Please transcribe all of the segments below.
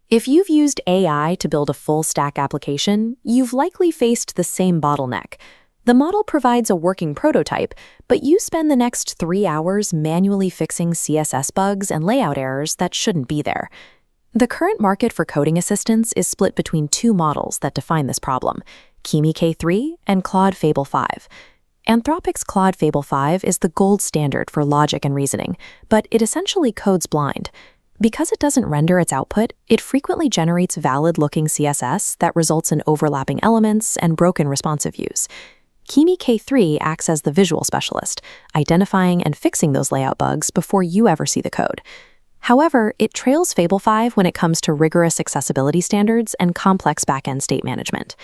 If you've used AI to build a full-stack application, you've likely faced the same bottleneck. The model provides a working prototype, but you spend the next 3 hours manually fixing CSS bugs and layout errors that shouldn't be there. The current market for coding assistants is split between two models that define this problem: Kimi K3 and Claude Fable 5. Anthropic's Claude Fable 5 is the gold standard for logic and reasoning, but it essentially codes blind. Because it doesn't render its output, it frequently generates valid-looking CSS that results in overlapping elements and broken responsive views. Kimi K3 acts as the visual specialist, identifying and fixing those layout bugs before you ever see the code. However, it trails Fable 5 when it comes to rigorous accessibility standards and complex backend state management.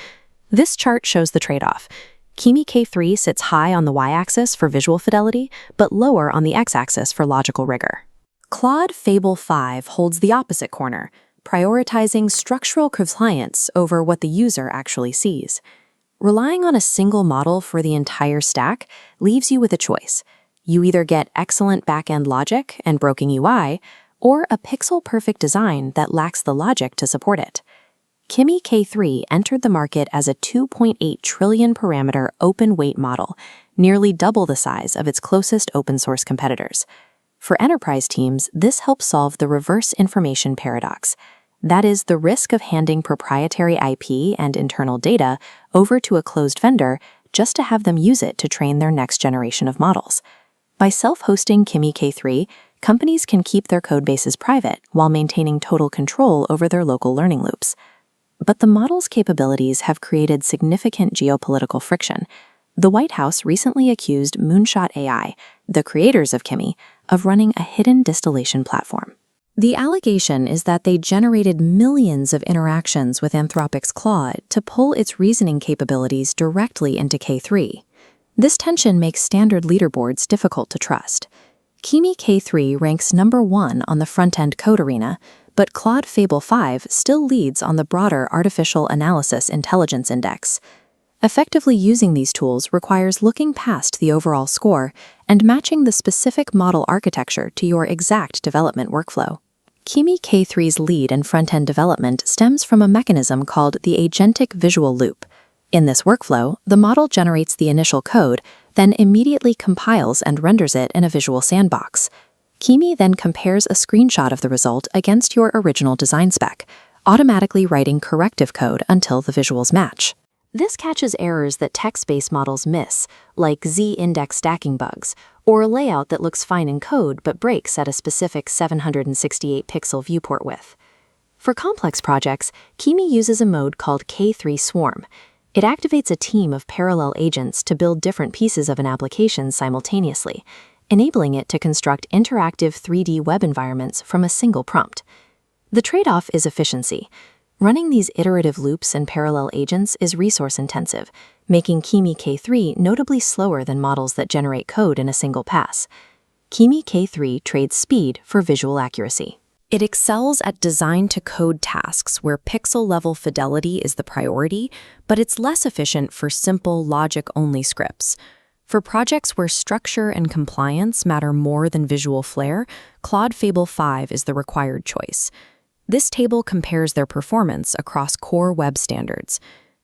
This chart shows the trade-off. Kimi K3 sits high on the y-axis for visual fidelity, but lower on the x-axis for logical rigor. Claude Fable 5 holds the opposite corner, prioritizing structural compliance over what the user actually sees. Relying on a single model for the entire stack leaves you with a choice. You either get excellent backend logic and broken UI, or a pixel-perfect design that lacks the logic to support it. Kimi K3 entered the market as a 2.8 trillion parameter open-weight model, nearly double the size of its closest open-source competitors. For enterprise teams, this helps solve the reverse information paradox. That is, the risk of handing proprietary IP and internal data over to a closed vendor just to have them use it to train their next generation of models. By self-hosting Kimi K3, companies can keep their codebases private while maintaining total control over their local learning loops. But the model's capabilities have created significant geopolitical friction. The White House recently accused Moonshot AI, the creators of Kimi, of running a hidden distillation platform. The allegation is that they generated millions of interactions with Anthropic's Claude to pull its reasoning capabilities directly into K3. This tension makes standard leaderboards difficult to trust. Kimi K3 ranks number 1 on the front-end code arena, but Claude Fable 5 still leads on the broader Artificial Analysis Intelligence Index. Effectively using these tools requires looking past the overall score and matching the specific model architecture to your exact development workflow. Kimi K3's lead in front-end development stems from a mechanism called the Agentic visual loop. In this workflow, the model generates the initial code, then immediately compiles and renders it in a visual sandbox. Kimi then compares a screenshot of the result against your original design spec, automatically writing corrective code until the visuals match. This catches errors that text-based models miss, like z-index stacking bugs, or a layout that looks fine in code but breaks at a specific 768-pixel viewport width. For complex projects, Kimi uses a mode called K3 Swarm. It activates a team of parallel agents to build different pieces of an application simultaneously, enabling it to construct interactive 3D web environments from a single prompt. The trade-off is efficiency. Running these iterative loops and parallel agents is resource-intensive, making Kimi K3 notably slower than models that generate code in a single pass. Kimi K3 trades speed for visual accuracy. It excels at design-to-code tasks where pixel-level fidelity is the priority, but it's less efficient for simple logic-only scripts. For projects where structure and compliance matter more than visual flair, Claude Fable 5 is the required choice. This table compares their performance across core web standards.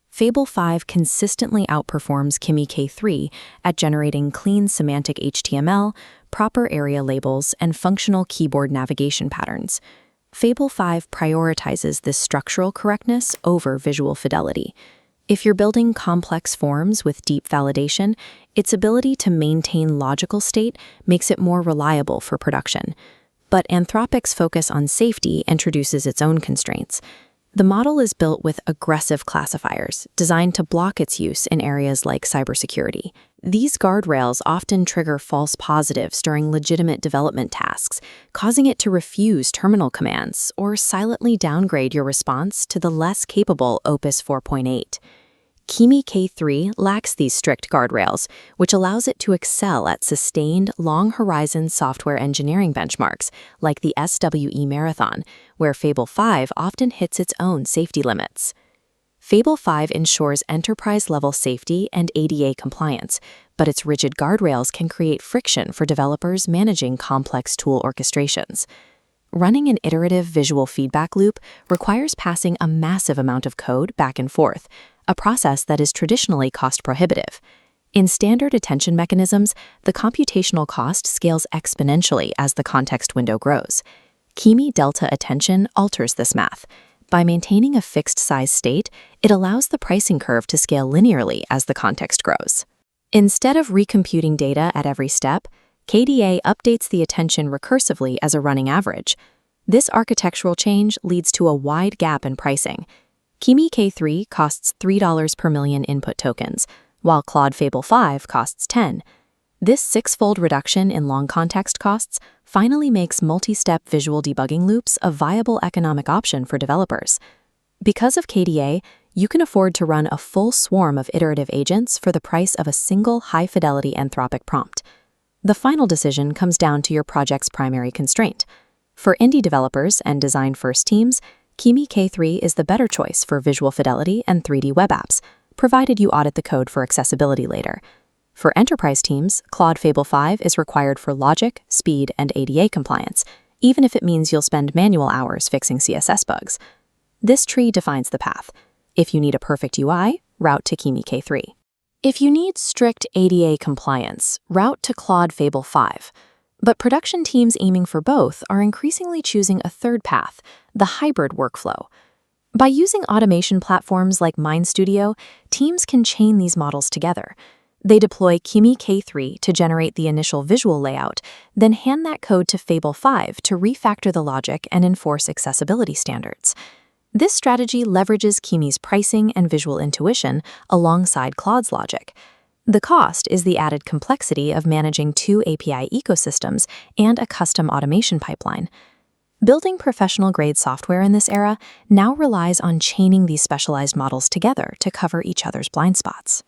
Fable 5 consistently outperforms Kimi K3 at generating clean semantic HTML, proper area labels, and functional keyboard navigation patterns. Fable 5 prioritizes this structural correctness over visual fidelity. If you're building complex forms with deep validation, its ability to maintain logical state makes it more reliable for production. But Anthropic's focus on safety introduces its own constraints. The model is built with aggressive classifiers, designed to block its use in areas like cybersecurity. These guardrails often trigger false positives during legitimate development tasks, causing it to refuse terminal commands or silently downgrade your response to the less capable Opus 4.8. Kimi K3 lacks these strict guardrails, which allows it to excel at sustained, long-horizon software engineering benchmarks, like the SWE Marathon, where Fable 5 often hits its own safety limits. Fable 5 ensures enterprise-level safety and ADA compliance, but its rigid guardrails can create friction for developers managing complex tool orchestrations. Running an iterative visual feedback loop requires passing a massive amount of code back and forth, a process that is traditionally cost-prohibitive. In standard attention mechanisms, the computational cost scales exponentially as the context window grows. Kimi Delta Attention alters this math. By maintaining a fixed size state, it allows the pricing curve to scale linearly as the context grows. Instead of recomputing data at every step, KDA updates the attention recursively as a running average. This architectural change leads to a wide gap in pricing. Kimi K3 costs $3 per million input tokens, while Claude Fable 5 costs 10. This six-fold reduction in long context costs finally makes multi-step visual debugging loops a viable economic option for developers. Because of KDA, you can afford to run a full swarm of iterative agents for the price of a single high-fidelity Anthropic prompt. The final decision comes down to your project's primary constraint. For indie developers and design-first teams, Kimi K3 is the better choice for visual fidelity and 3D web apps, provided you audit the code for accessibility later. For enterprise teams, Claude Fable 5 is required for logic, speed, and ADA compliance, even if it means you'll spend manual hours fixing CSS bugs. This tree defines the path. If you need a perfect UI, route to Kimi K3. If you need strict ADA compliance, route to Claude Fable 5. But production teams aiming for both are increasingly choosing a third path, the hybrid workflow. By using automation platforms like MindStudio, teams can chain these models together. They deploy Kimi K3 to generate the initial visual layout, then hand that code to Fable 5 to refactor the logic and enforce accessibility standards. This strategy leverages Kimi's pricing and visual intuition alongside Claude's logic. The cost is the added complexity of managing two API ecosystems and a custom automation pipeline. Building professional-grade software in this era now relies on chaining these specialized models together to cover each other's blind spots.